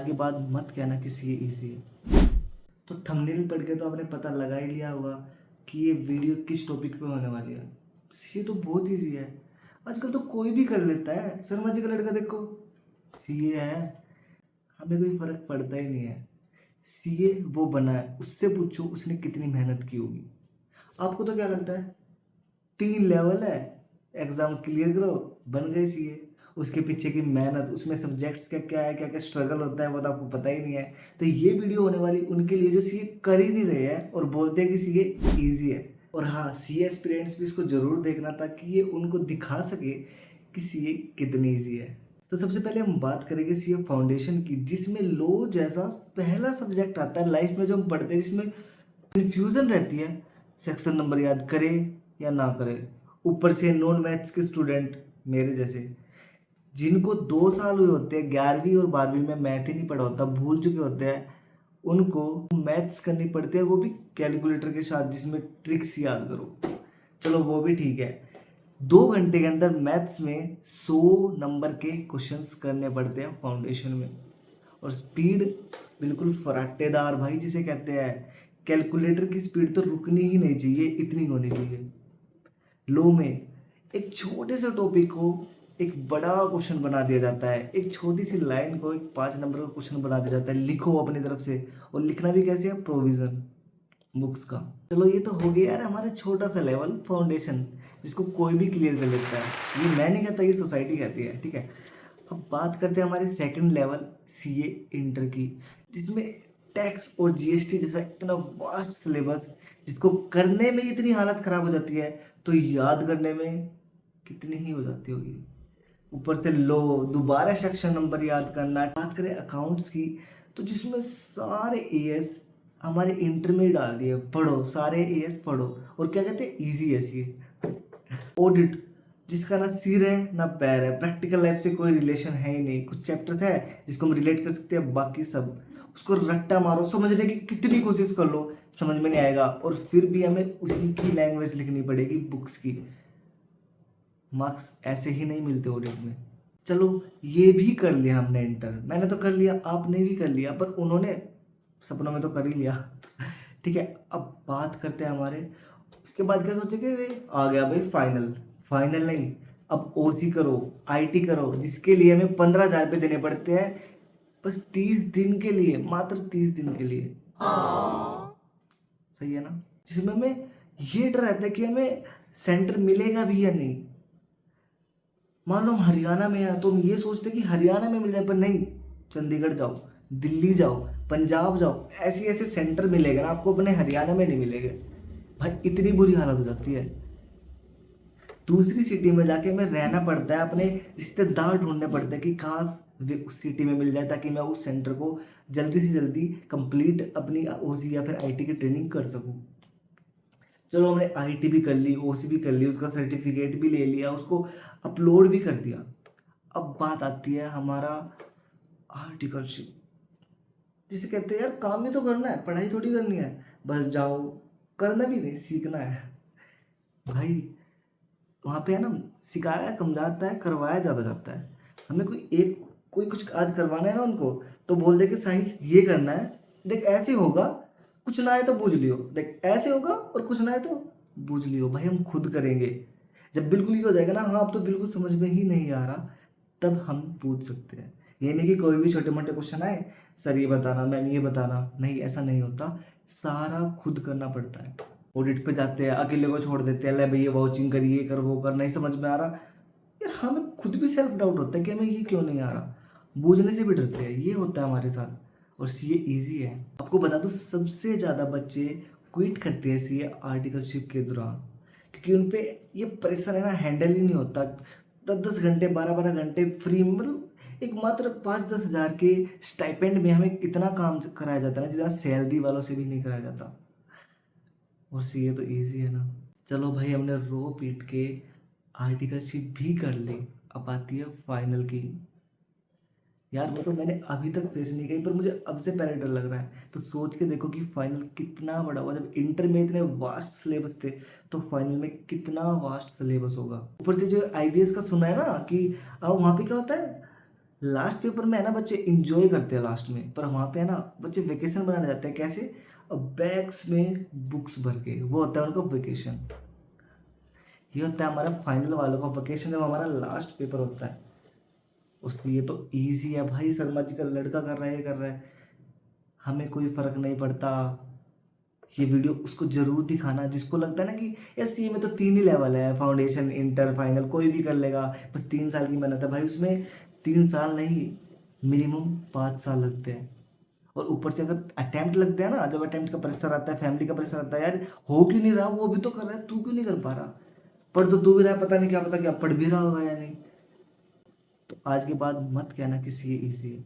आज के बाद मत कहना कि सीए इजी है। तो थंबनेल पढ़ के तो आपने पता लगा ही लिया होगा कि ये वीडियो किस टॉपिक पे होने वाली है। सीए तो बहुत इजी है, आजकल तो कोई भी कर लेता है। शर्मा जी का लड़का देखो, सीए है, हमें कोई फर्क पड़ता ही नहीं है। सीए वो बना है, उससे पूछो उसने कितनी मेहनत की होगी। आपको तो क्या लगता है 3 लेवल है, एग्जाम क्लियर करो बन गए सीए। उसके पीछे की मेहनत, उसमें सब्जेक्ट्स का क्या है, क्या क्या स्ट्रगल होता है वो तो आपको पता ही नहीं है। तो ये वीडियो होने वाली उनके लिए जो सीए कर ही नहीं रहे हैं और बोलते हैं कि सीए इजी है। और हाँ, सीए एस्पिरेंट्स भी इसको जरूर देखना ताकि ये उनको दिखा सके कि सीए कितनी ईजी है। तो सबसे पहले हम बात करेंगे सीए फाउंडेशन की, जिसमें लो जैसा पहला सब्जेक्ट आता है लाइफ में जो हम पढ़ते हैं, जिसमें कन्फ्यूजन रहती है सेक्शन नंबर याद करें या ना करें। ऊपर से नॉन मैथ्स के स्टूडेंट मेरे जैसे, जिनको 2 साल हुए होते हैं 11वीं और 12वीं में मैथ ही नहीं पढ़ा होता, भूल चुके होते हैं, उनको मैथ्स करनी पड़ती है, वो भी कैलकुलेटर के साथ जिसमें ट्रिक्स याद करो। चलो वो भी ठीक है, 2 घंटे के अंदर मैथ्स में 100 नंबर के क्वेश्चंस करने पड़ते हैं फाउंडेशन में। और स्पीड बिल्कुल फराटेदार भाई जिसे कहते हैं, कैलकुलेटर की स्पीड तो रुकनी ही नहीं चाहिए, इतनी होनी चाहिए। लो में एक छोटे से टॉपिक को एक बड़ा क्वेश्चन बना दिया जाता है, एक छोटी सी लाइन को एक 5 नंबर का क्वेश्चन बना दिया जाता है, लिखो अपनी तरफ से। और लिखना भी कैसे है, प्रोविजन बुक्स का। चलो ये तो हो गया यार हमारा छोटा सा लेवल फाउंडेशन, जिसको कोई भी क्लियर कर लेता है। ये मैं नहीं कहता, ये सोसाइटी कहती है, ठीक है। अब बात करते हैं हमारे सेकंड लेवल सीए इंटर की, जिसमें टैक्स और जीएसटी जैसा इतना वास्ट सिलेबस, जिसको करने में इतनी हालत खराब हो जाती है तो याद करने में कितनी ही हो जाती होगी। ऊपर से लो दोबारा सेक्शन नंबर याद करना। बात करें अकाउंट्स की, तो जिसमें सारे एएस हमारे इंटर में ही डाल दिए, पढ़ो सारे एएस पढ़ो। और क्या कहते हैं, इजी है ये। ऑडिट, जिसका ना सिर है ना पैर है, प्रैक्टिकल लाइफ से कोई रिलेशन है ही नहीं। कुछ चैप्टर्स है जिसको हम रिलेट कर सकते हैं, बाकी सब उसको रट्टा मारो, समझने की कितनी कोशिश कर लो समझ में नहीं आएगा। और फिर भी हमें उसी की लैंग्वेज लिखनी पड़ेगी बुक्स की, मार्क्स ऐसे ही नहीं मिलते ऑडिट में। चलो ये भी कर लिया हमने इंटर, मैंने तो कर लिया, आपने भी कर लिया, पर उन्होंने सपनों में तो कर ही लिया। ठीक है, अब बात करते हैं हमारे उसके बाद क्या सोचेंगे, वे आ गया भाई फाइनल। फाइनल नहीं, अब ओसी करो, आईटी करो, जिसके लिए हमें 15,000 रुपये देने पड़ते हैं बस 30 दिन के लिए, मात्र 30 दिन के लिए। सही है ना, जिसमें हमें ये डर रहता है कि हमें सेंटर मिलेगा भी या नहीं। मान लो हम हरियाणा में है तो हम ये सोचते हैं कि हरियाणा में मिल जाए, पर नहीं, चंडीगढ़ जाओ, दिल्ली जाओ, पंजाब जाओ, ऐसे ऐसे सेंटर मिलेगा ना आपको, अपने हरियाणा में नहीं मिलेगा भाई। इतनी बुरी हालत हो जाती है, दूसरी सिटी में जाके हमें रहना पड़ता है, अपने रिश्तेदार ढूंढने पड़ते हैं कि खास वे उस सिटी में मिल जाए ताकि मैं उस सेंटर को जल्दी से जल्दी कंप्लीट अपनी ओसी या फिर आईटी की ट्रेनिंग कर सकूं। चलो हमने आईटी भी कर ली, ओसी भी कर ली, उसका सर्टिफिकेट भी ले लिया, उसको अपलोड भी कर दिया। अब बात आती है हमारा आर्टिकलशिप, जिसे कहते हैं यार काम ही तो करना है, पढ़ाई थोड़ी करनी है, बस जाओ, करना भी नहीं सीखना है भाई। वहाँ पे है ना, सिखाया कम जाता है, करवाया ज़्यादा जाता है। हमें कोई कुछ आज करवाना है ना उनको, तो बोल दे कि साहिल ये करना है, देख ऐसे होगा, कुछ ना आए तो बूझ लियो, देख ऐसे होगा और कुछ ना आए तो बूझ लियो। भाई हम खुद करेंगे, जब बिल्कुल ये हो जाएगा ना, हाँ अब तो बिल्कुल समझ में ही नहीं आ रहा, तब हम पूछ सकते हैं। ये नहीं कि कोई भी छोटे मोटे क्वेश्चन आए, सर ये बताना, मैम ये बताना, नहीं ऐसा नहीं होता, सारा खुद करना पड़ता है। ऑडिट पे जाते हैं, अकेले को छोड़ देते हैं, ले भैया वाचिंग करिए, कर वो कर, नहीं समझ में आ रहा यार, हमें खुद भी सेल्फ डाउट होता है कि हमें ये क्यों नहीं आ रहा, बूझने से भी डरते हैं, ये होता है हमारे साथ। और सीए इजी है, आपको बता दूं सबसे ज़्यादा बच्चे क्विट करते हैं सीए आर्टिकलशिप के दौरान, क्योंकि उन पे ये प्रेशर है ना, हैंडल ही नहीं होता। 10-10 घंटे, 12-12 घंटे फ्री, मतलब एक मात्र 5-10 हज़ार के स्टाइपेंड में हमें इतना काम कराया जाता है ना, जितना सैलरी वालों से भी नहीं कराया जाता। और सीए तो इजी है ना। चलो भाई हमने रो पीट के आर्टिकलशिप भी कर ली, अब आती है फाइनल की। यार वो तो मैंने अभी तक फेस नहीं की, पर मुझे अब से पहले डर लग रहा है। तो सोच के देखो कि फाइनल कितना बड़ा होगा, जब इंटर में इतने वास्ट सिलेबस थे तो फाइनल में कितना वास्ट सिलेबस होगा। ऊपर से जो आईबीएस का सुना है ना कि वहाँ पे क्या होता है, लास्ट पेपर में है ना बच्चे इंजॉय करते हैं लास्ट में, पर वहाँ पे है ना बच्चे वेकेशन बनाने जाते हैं। कैसे? बैग्स में बुक्स भर के, वो होता है उनका वेकेशन। ये होता है हमारा फाइनल वालों का वेकेशन, जब हमारा लास्ट पेपर होता है। उससे ये तो ईजी है भाई, शर्मा जी का लड़का कर रहा है, ये कर रहा है, हमें कोई फर्क नहीं पड़ता। ये वीडियो उसको जरूर दिखाना जिसको लगता है ना कि यार सीए में तो 3 ही लेवल है, फाउंडेशन, इंटर, फाइनल, कोई भी कर लेगा, बस 3 साल की मेहनत है भाई उसमें। 3 साल नहीं, मिनिमम 5 साल लगते हैं। और ऊपर से अगर अटेम्प्ट लगते हैं ना, जब अटेम्प्ट का प्रेशर आता है, फैमिली का प्रेशर आता है, यार हो क्यों नहीं रहा, वो भी तो कर रहा है, तू क्यों नहीं कर पा रहा। पढ़ तो तू भी रहा है, पता नहीं क्या पता क्या पढ़ भी रहा होगा या नहीं। तो आज के बाद मत कहना कि सीए इजी है।